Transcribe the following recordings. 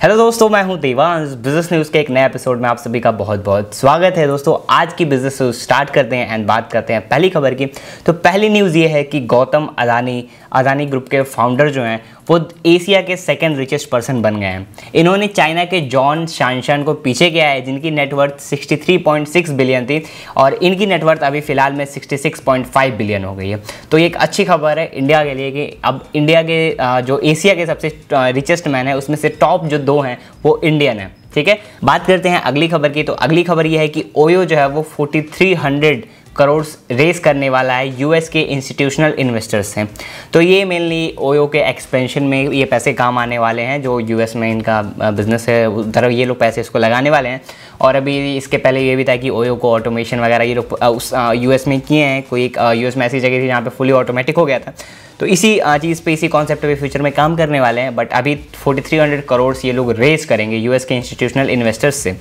Hello दोस्तों, मैं हूं देवांश। बिजनेस न्यूज़ के एक नए एपिसोड में आप सभी का बहुत बहुत स्वागत है। दोस्तों, आज की बिजनेस न्यूज़ स्टार्ट करते हैं एंड बात करते हैं पहली खबर की। तो पहली न्यूज़ ये है कि गौतम अदानी ग्रुप के फाउंडर जो हैं वो एशिया के सेकंड रिचेस्ट पर्सन बन गए हैं। इन्होंने चाइना के जॉन शानशान को पीछे किया है, जिनकी नेटवर्थ 63.6 बिलियन थी और इनकी नेटवर्थ अभी फिलहाल में 66.5 बिलियन हो गई है। तो ये एक अच्छी खबर है इंडिया के लिए कि अब इंडिया के जो एशिया के सबसे रिचेस्ट मैन है उसमें से टॉप जो दो हैं वो इंडियन है। ठीक है, बात करते हैं अगली खबर की। तो अगली खबर ये है कि ओयो जो है वो 4300 करोड़ रेस करने वाला है यूएस के इंस्टीट्यूशनल इन्वेस्टर्स हैं। तो ये मेनली ओयो के एक्सपेंशन में ये पैसे काम आने वाले हैं। जो यूएस में इनका बिजनेस है उधर ये लोग पैसे इसको लगाने वाले हैं। और अभी इसके पहले ये भी था कि ओयो को ऑटोमेशन वगैरह ये लोग उस यूएस में किए हैं। कोई एक यूएस में ऐसी जगह थी जहाँ पे फुली ऑटोमेटिक हो गया था। तो इसी चीज़ पे, इसी कॉन्सेप्ट पे फ्यूचर में काम करने वाले हैं। बट अभी 4300 करोड़ ये लोग रेस करेंगे यूएस के इंस्टीट्यूशनल इन्वेस्टर्स से।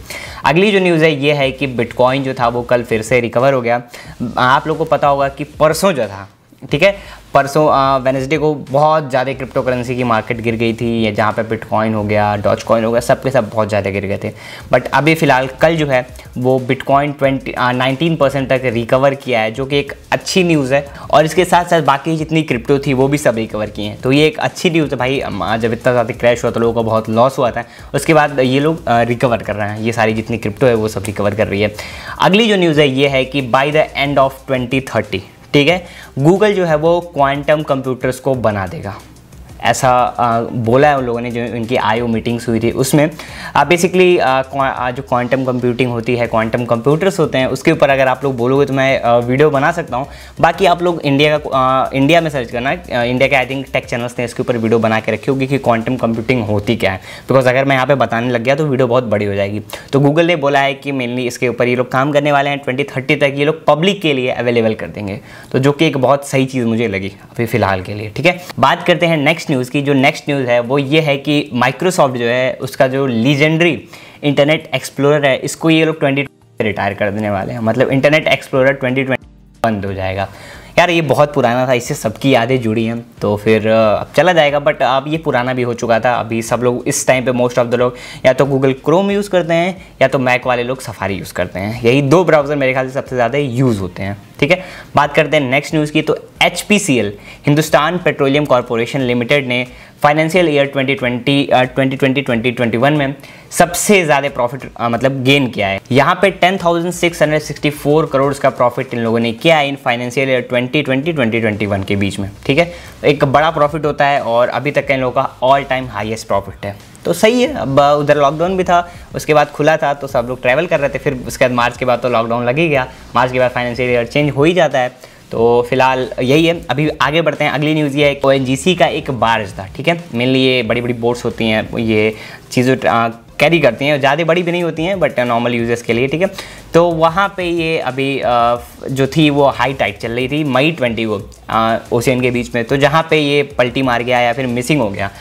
अगली जो न्यूज़ है ये है कि बिटकॉइन जो था वो कल फिर से रिकवर हो गया। आप लोगों को पता होगा कि परसों जो था, ठीक है, परसों वेडनेसडे को बहुत ज़्यादा क्रिप्टो करेंसी की मार्केट गिर गई थी, जहाँ पे बिटकॉइन हो गया, डॉज कॉइन हो गया, सब के सब बहुत ज़्यादा गिर गए थे। बट अभी फ़िलहाल कल जो है वो बिटकॉइन 19% तक रिकवर किया है, जो कि एक अच्छी न्यूज़ है। और इसके साथ साथ बाकी जितनी क्रिप्टो थी वो भी सब रिकवर किए हैं। तो ये एक अच्छी न्यूज़ है भाई। जब इतना ज़्यादा क्रैश हुआ तो लोगों को बहुत लॉस हुआ था, उसके बाद ये लोग रिकवर कर रहे हैं। ये सारी जितनी क्रिप्टो है वो सब रिकवर कर रही है। अगली जो न्यूज़ है ये है कि बाय द एंड ऑफ 2030, ठीक है, गूगल जो है वो क्वांटम कंप्यूटर्स को बना देगा, ऐसा बोला है उन लोगों ने। जो इनकी आईओ मीटिंग्स हुई थी उसमें बेसिकली जो क्वांटम कंप्यूटिंग होती है, क्वांटम कंप्यूटर्स होते हैं, उसके ऊपर अगर आप लोग बोलोगे तो मैं वीडियो बना सकता हूँ। बाकी आप लोग इंडिया में सर्च करना, इंडिया के आई थिंक टेक चैनल्स ने इसके ऊपर वीडियो बना के रखी होगी कि क्वांटम कंप्यूटिंग होती क्या है। बिकॉज अगर मैं यहाँ पर बताने लग गया तो वीडियो बहुत बड़ी हो जाएगी। तो गूगल ने बोला है कि मेनली इसके ऊपर ये लोग काम करने वाले हैं। 2030 तक ये लोग पब्लिक के लिए अवेलेबल कर देंगे। तो जो कि एक बहुत सही चीज़ मुझे लगी अभी फ़िलहाल के लिए। ठीक है, बात करते हैं नेक्स्ट न्यूज़ की। जो नेक्स्ट न्यूज़ है वो ये है कि माइक्रोसॉफ्ट जो है उसका जो लीजेंडरी इंटरनेट एक्सप्लोरर है, इसको ये लोग 2020 रिटायर कर देने वाले हैं। मतलब इंटरनेट एक्सप्लोरर 2020 बंद हो जाएगा। यार ये बहुत पुराना था, इससे सबकी यादें जुड़ी हैं, तो फिर अब चला जाएगा। बट अब ये पुराना भी हो चुका था। अभी सब लोग इस टाइम पे मोस्ट ऑफ द लोग या तो गूगल क्रोम यूज़ करते हैं या तो मैक वाले लोग सफारी यूज़ करते हैं। यही दो ब्राउज़र मेरे ख्याल से सबसे ज़्यादा यूज़ होते हैं। ठीक है, बात करते हैं नेक्स्ट न्यूज़ की। तो HPCL Hindustan petroleum corporation limited ने फाइनेंशियल ईयर 2020-2021 में सबसे ज़्यादा प्रॉफिट मतलब गेन किया है। यहाँ पे 10,664 करोड़ का प्रॉफिट इन लोगों ने किया है इन फाइनेंशियल ईयर 2020-2021 के बीच में। ठीक है, एक बड़ा प्रॉफिट होता है और अभी तक का इन लोगों का ऑल टाइम हाईएस्ट प्रॉफिट है। तो सही है। अब उधर लॉकडाउन भी था, उसके बाद खुला था तो सब लोग ट्रैवल कर रहे थे। फिर उसके बाद मार्च के बाद तो लॉकडाउन लग ही गया। मार्च के बाद फाइनेंशियल ईयर चेंज हो ही जाता है। तो फिलहाल यही है। अभी आगे बढ़ते हैं। अगली न्यूज़ ये है ONGC का एक बार्ज था। ठीक है, मेनली ये बड़ी बड़ी बोट्स होती हैं, ये चीज़ें कैरी करती हैं, ज़्यादा बड़ी भी नहीं होती हैं बट नॉर्मल यूजर्स के लिए। ठीक है, तो वहाँ पे ये अभी जो थी वो हाई टाइड चल रही थी मई 20 को ओशियन के बीच में। तो जहाँ पे ये पलटी मार गया या फिर मिसिंग हो गया,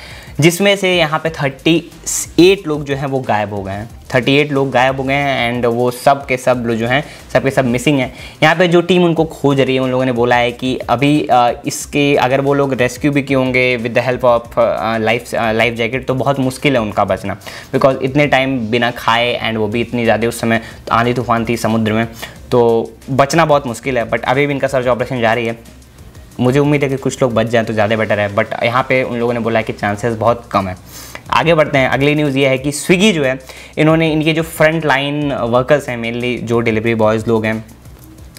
जिसमें से यहाँ पे 38 लोग जो हैं वो गायब हो गए हैं। 38 लोग गायब हो गए हैं एंड वो सब के सब लोग जो हैं सब के सब मिसिंग हैं। यहाँ पे जो टीम उनको खोज रही है उन लोगों ने बोला है कि अभी इसके अगर वो लोग रेस्क्यू भी किए होंगे with the help of life jacket तो बहुत मुश्किल है उनका बचना। बिकॉज इतने टाइम बिना खाए एंड वो भी इतनी ज़्यादा उस समय आंधी तूफान थी समुद्र में, तो बचना बहुत मुश्किल है। बट अभी भी इनका सर्च ऑपरेशन जारी है। मुझे उम्मीद है कि कुछ लोग बच जाएं तो ज़्यादा बेटर है। बट यहाँ पे उन लोगों ने बोला है कि चांसेस बहुत कम है। आगे बढ़ते हैं। अगली न्यूज़ ये है कि स्विगी जो है, इन्होंने इनके जो फ्रंट लाइन वर्कर्स हैं, मेनली जो डिलीवरी बॉयज़ लोग हैं,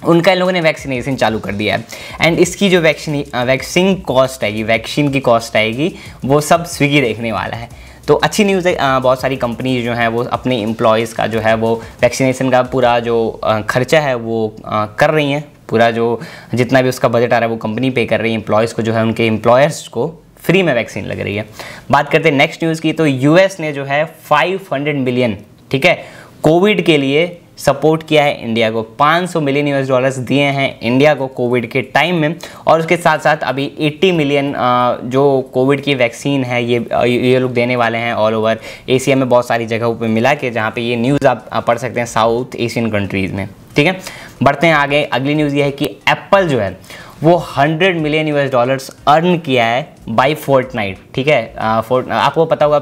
उनका इन लोगों ने वैक्सीनेशन चालू कर दिया है। एंड इसकी जो वैक्सीन कॉस्ट आएगी, वैक्सीन की कॉस्ट आएगी, वो सब स्विगी देखने वाला है। तो अच्छी न्यूज़ है। बहुत सारी कंपनीज जो हैं वो अपने एम्प्लॉयज़ का जो है वो वैक्सीनेशन का पूरा जो खर्चा है वो कर रही हैं। पूरा जो जितना भी उसका बजट आ रहा है वो कंपनी पे कर रही है। एम्प्लॉयज़ को जो है उनके एम्प्लॉयर्स को फ्री में वैक्सीन लग रही है। बात करते हैं नेक्स्ट न्यूज़ की। तो यूएस ने जो है 500 मिलियन, ठीक है, कोविड के लिए सपोर्ट किया है इंडिया को। $500 मिलियन दिए हैं इंडिया को कोविड के टाइम में। और उसके साथ साथ अभी 80 मिलियन जो कोविड की वैक्सीन है ये लोग देने वाले हैं ऑल ओवर एशिया में बहुत सारी जगहों पे मिला के, जहाँ पे ये न्यूज़ आप पढ़ सकते हैं साउथ एशियन कंट्रीज़ में। ठीक है, बढ़ते हैं आगे। अगली न्यूज़ ये है कि एप्पल जो है वो $100 मिलियन अर्न किया है बाय फोर्टनाइट। ठीक है, आपको पता होगा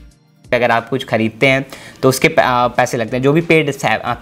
पे अगर आप कुछ खरीदते हैं तो उसके पैसे लगते हैं, जो भी पेड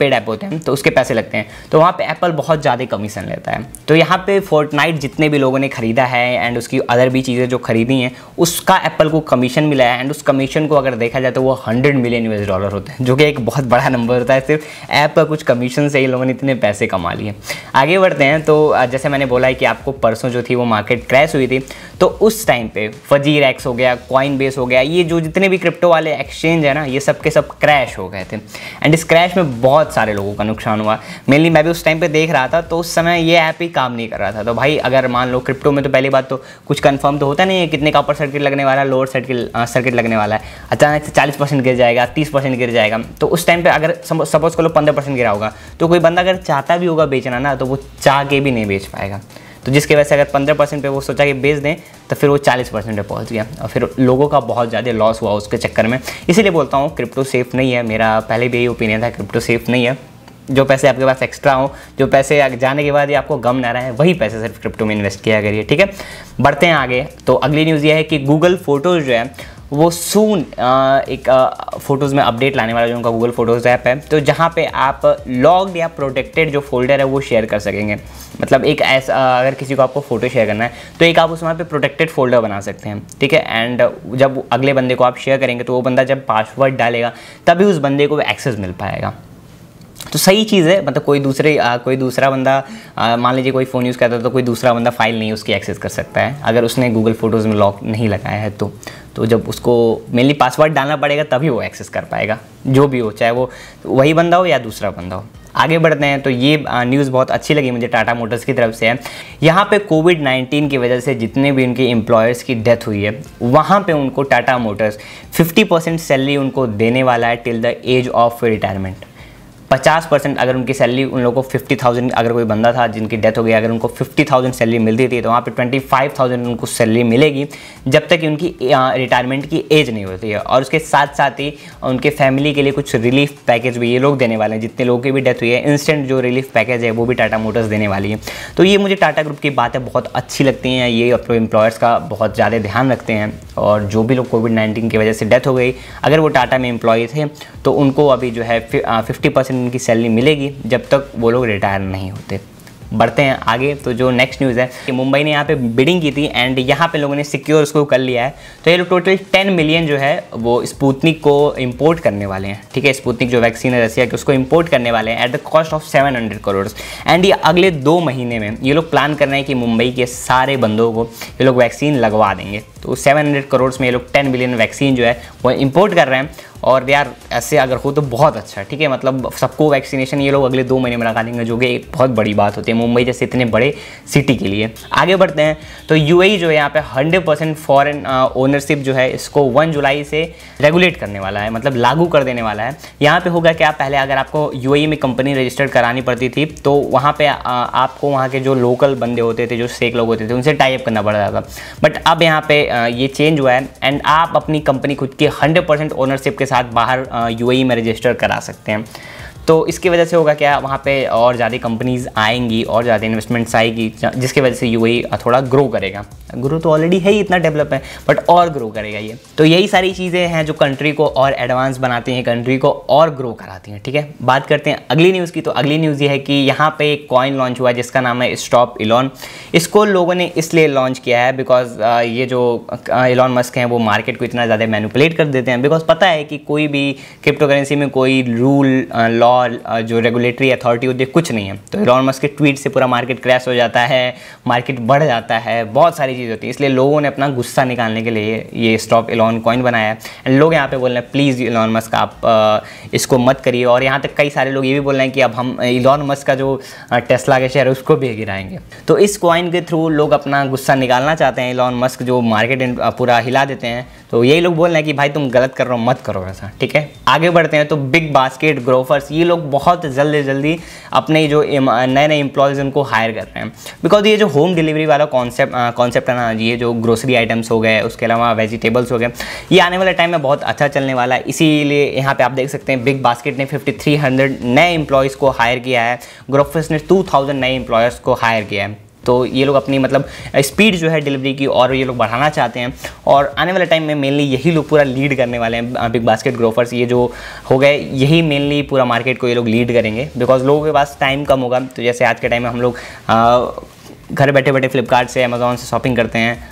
ऐप होते हैं तो उसके पैसे लगते हैं, तो वहाँ पे एप्पल बहुत ज़्यादा कमीशन लेता है। तो यहाँ पे फोर्टनाइट जितने भी लोगों ने ख़रीदा है एंड उसकी अदर भी चीज़ें जो खरीदी हैं उसका एप्पल को कमीशन मिला है, एंड उस कमीशन को अगर देखा जाए तो वो $100 मिलियन होते हैं, जो कि एक बहुत बड़ा नंबर होता है। सिर्फ ऐप का कुछ कमीशन से ही लोगों ने इतने पैसे कमा लिए। आगे बढ़ते हैं तो जैसे मैंने बोला है कि आपको परसों जो थी वो मार्केट क्रैश हुई थी, तो उस टाइम पे फजीर एक्स हो गया, कॉइनबेस हो गया, ये जो जितने भी क्रिप्टो वाले एक्सचेंज है ना, ये सब के सब क्रैश हो गए थे। एंड इस क्रैश में बहुत सारे लोगों का नुकसान हुआ। मेनली मैं भी उस टाइम पे देख रहा था, तो उस समय ये ऐप ही काम नहीं कर रहा था। तो भाई अगर मान लो क्रिप्टो में तो पहली बात तो कुछ कंफर्म तो होता नहीं है कितने का अपर सर्किट लगने वाला है, लोअर सर्किट लगने वाला है। अचानक से 40% गिर जाएगा, 30% गिर जाएगा, तो उस टाइम पे अगर सपोज करो 15% गिरा होगा, तो कोई बंदा अगर चाहता भी होगा बेचना ना, तो वो चाह के भी नहीं बेच पाएगा। तो जिसकी वजह से अगर 15% पे वो सोचा कि बेच दें, तो फिर वो 40% पे पहुंच गया और फिर लोगों का बहुत ज़्यादा लॉस हुआ उसके चक्कर में। इसीलिए बोलता हूँ क्रिप्टो सेफ़ नहीं है। मेरा पहले भी यही ओपिनियन था, क्रिप्टो सेफ़ नहीं है। जो पैसे आपके पास एक्स्ट्रा हो, जो पैसे जाने के बाद ही आपको गम ना रहे, वही पैसे सिर्फ क्रिप्टो में इन्वेस्ट किया करिए, ठीक है। बढ़ते हैं आगे। तो अगली न्यूज़ ये है कि गूगल फोटोज़ जो है वो सून एक फ़ोटोज़ में अपडेट लाने वाला जो उनका गूगल फोटोज़ ऐप है, तो जहाँ पे आप लॉग्ड या प्रोटेक्टेड जो फोल्डर है वो शेयर कर सकेंगे। मतलब एक ऐसा अगर किसी को आपको फ़ोटो शेयर करना है तो एक आप उस वहाँ पे प्रोटेक्टेड फोल्डर बना सकते हैं, ठीक है। एंड जब अगले बंदे को आप शेयर करेंगे तो वो बंदा जब पासवर्ड डालेगा तभी उस बंदे को एक्सेस मिल पाएगा। तो सही चीज़ है, मतलब कोई दूसरा बंदा मान लीजिए कोई फ़ोन यूज़ करता है तो कोई दूसरा बंदा फाइल नहीं उसकी एक्सेस कर सकता है अगर उसने गूगल फोटोज़ में लॉक नहीं लगाया है। तो जब उसको मेनली पासवर्ड डालना पड़ेगा तभी वो एक्सेस कर पाएगा, जो भी हो, चाहे वो वही बंदा हो या दूसरा बंदा हो। आगे बढ़ते हैं। तो ये न्यूज़ बहुत अच्छी लगी मुझे, टाटा मोटर्स की तरफ से है। यहाँ पे कोविड-19 की वजह से जितने भी उनके एम्प्लॉयर्स की डेथ हुई है, वहाँ पे उनको टाटा मोटर्स 50% सैलरी उनको देने वाला है till the age of retirement. 50% अगर उनकी सैलरी उन लोगों को 50,000, अगर कोई बंदा था जिनकी डेथ हो गई, अगर उनको 50,000 सैलरी मिलती थी तो वहाँ पे 25,000 उनको सैलरी मिलेगी जब तक कि उनकी रिटायरमेंट की एज नहीं होती है। और उसके साथ साथ ही उनके फैमिली के लिए कुछ रिलीफ पैकेज भी ये लोग देने वाले हैं। जितने लोगों की भी डेथ हुई है, इंस्टेंट जो रिलीफ पैकेज है वो भी टाटा मोटर्स देने वाली है। तो ये मुझे टाटा ग्रुप की बातें बहुत अच्छी लगती हैं। ये अपने एम्प्लॉयर्स का बहुत ज़्यादा ध्यान रखते हैं, और जो भी लोग कोविड-19 की वजह से डेथ हो गई, अगर वो टाटा में एम्प्लॉय थे तो उनको अभी जो है 50% उनकी सैलरी मिलेगी जब तक वो लोग रिटायर नहीं होते। बढ़ते हैं आगे। तो जो नेक्स्ट न्यूज़ है कि मुंबई ने यहाँ पे बिडिंग की थी एंड यहाँ पे लोगों ने सिक्योर उसको कर लिया है। तो ये लोग टोटल 10 मिलियन जो है वो स्पुतनिक को इंपोर्ट करने वाले हैं, ठीक है। स्पुतनिक जो वैक्सीन है रसिया की, उसको इंपोर्ट करने वाले हैं at the cost of 700 crore. And ये अगले 2 महीने में ये लोग प्लान कर रहे हैं कि मुंबई के सारे बंदों को ये लोग वैक्सीन लगवा देंगे। तो 700 करोड़ में ये लोग 10 मिलियन वैक्सीन जो है वो इंपोर्ट कर रहे हैं। और यार ऐसे अगर हो तो बहुत अच्छा, ठीक है। मतलब सबको वैक्सीनेशन ये लोग अगले 2 महीने में लगा देंगे, जो कि एक बहुत बड़ी बात होती है मुंबई जैसे इतने बड़े सिटी के लिए। आगे बढ़ते हैं। तो यूएई जो है यहाँ पे 100% फॉरेन ओनरशिप जो है इसको 1 जुलाई से रेगुलेट करने वाला है, मतलब लागू कर देने वाला है। यहाँ पे होगा क्या, पहले अगर आपको यूएई में कंपनी रजिस्टर्ड करानी पड़ती थी तो वहाँ पे आपको वहाँ के जो लोकल बंदे होते थे, जो शेख लोग होते थे, उनसे टाई अप करना पड़ता था। बट अब यहाँ पे ये चेंज हुआ है एंड आप अपनी कंपनी खुद की 100% ओनरशिप के साथ बाहर यूएई में रजिस्टर करा सकते हैं। तो इसकी वजह से होगा क्या, वहाँ पे और ज़्यादा कंपनीज़ आएंगी और ज़्यादा इन्वेस्टमेंट्स आएगी, जिसकी वजह से यूएई थोड़ा ग्रो करेगा। ग्रो तो ऑलरेडी है ही, इतना डेवलप है, बट और ग्रो करेगा ये। तो यही सारी चीज़ें हैं जो कंट्री को और एडवांस बनाती हैं, कंट्री को और ग्रो कराती हैं, ठीक है। बात करते हैं अगली न्यूज़ की। तो अगली न्यूज़ ये है कि यहाँ पे एक कॉइन लॉन्च हुआ है जिसका नाम है स्टॉप इलॉन। इसको लोगों ने इसलिए लॉन्च किया है बिकॉज ये जो इलॉन मस्क हैं वो मार्केट को इतना ज़्यादा मैनिपुलेट कर देते हैं। बिकॉज पता है कि कोई भी क्रिप्टो करेंसी में कोई रूल लॉ जो रेगुलेटरी अथॉरिटी होती है कुछ नहीं है। तो इलॉन मस्क के ट्वीट से पूरा मार्केट क्रैश हो जाता है, मार्केट बढ़ जाता है, बहुत सारी चीज़ होती है। इसलिए लोगों ने अपना गुस्सा निकालने के लिए ये स्टॉप इलॉन कॉइन बनाया है। एंड लोग यहाँ पे बोल रहे हैं प्लीज़ इलॉन मस्क आप इसको मत करिए। और यहाँ तक कई सारे लोग ये भी बोल रहे हैं कि अब हम इलॉन मस्क का जो टेस्ला के शेयर है उसको भी गिराएंगे। तो इस कॉइन के थ्रू लोग अपना गुस्सा निकालना चाहते हैं। इलॉन मस्क जो मार्केट पूरा हिला देते हैं, तो यही लोग बोल रहे हैं कि भाई तुम गलत कर रहे हो, मत करो ऐसा, ठीक है। आगे बढ़ते हैं। तो बिग बास्केट ग्रोफर्स ये लोग बहुत जल्दी अपने जो नए नए एम्प्लॉयज़ उनको हायर कर रहे हैं। बिकॉज ये जो होम डिलीवरी वाला कॉन्सेप्ट है ना, ये जो ग्रोसरी आइटम्स हो गए, उसके अलावा वेजिटेबल्स हो गए, ये आने वाले टाइम में बहुत अच्छा चलने वाला है। इसीलिए यहाँ पे आप देख सकते हैं बिग बास्केट ने 5300 नए एम्प्लॉयज़ को हायर किया है, ग्रोफर्स ने 2000 नए एम्प्लॉयर्स को हायर किया है। तो ये लोग अपनी मतलब स्पीड जो है डिलीवरी की और ये लोग बढ़ाना चाहते हैं, और आने वाले टाइम में मेनली यही लोग पूरा लीड करने वाले हैं। बिग बास्केट ग्रोफर्स ये जो हो गए, यही मेनली पूरा मार्केट को ये लोग लीड करेंगे, बिकॉज लोगों के पास टाइम कम होगा। तो जैसे आज के टाइम में हम लोग घर बैठे बैठे फ्लिपकार्ट से, अमेज़ॉन से शॉपिंग करते हैं,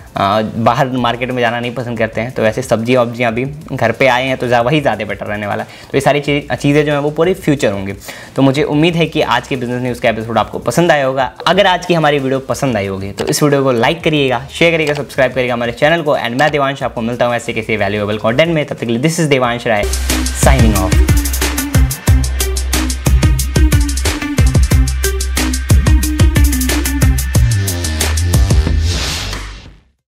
बाहर मार्केट में जाना नहीं पसंद करते हैं, तो वैसे सब्जियाँ वब्जियाँ भी घर पे आए हैं तो वही ज़्यादा बेटर रहने वाला है। तो ये सारी चीज़ें जो हैं वो पूरी फ्यूचर होंगी। तो मुझे उम्मीद है कि आज के बिजनेस न्यूज़ का एपिसोड आपको पसंद आया होगा। अगर आज की हमारी वीडियो पसंद आई होगी तो इस वीडियो को लाइक करिएगा, शेयर करिएगा, सब्सक्राइब करिएगा हमारे चैनल को। एंड मैं देवांश आपको मिलता हूँ ऐसे किसी वैल्यूएबल कंटेंट में। तब तक के लिए this is Devansh Rai signing of.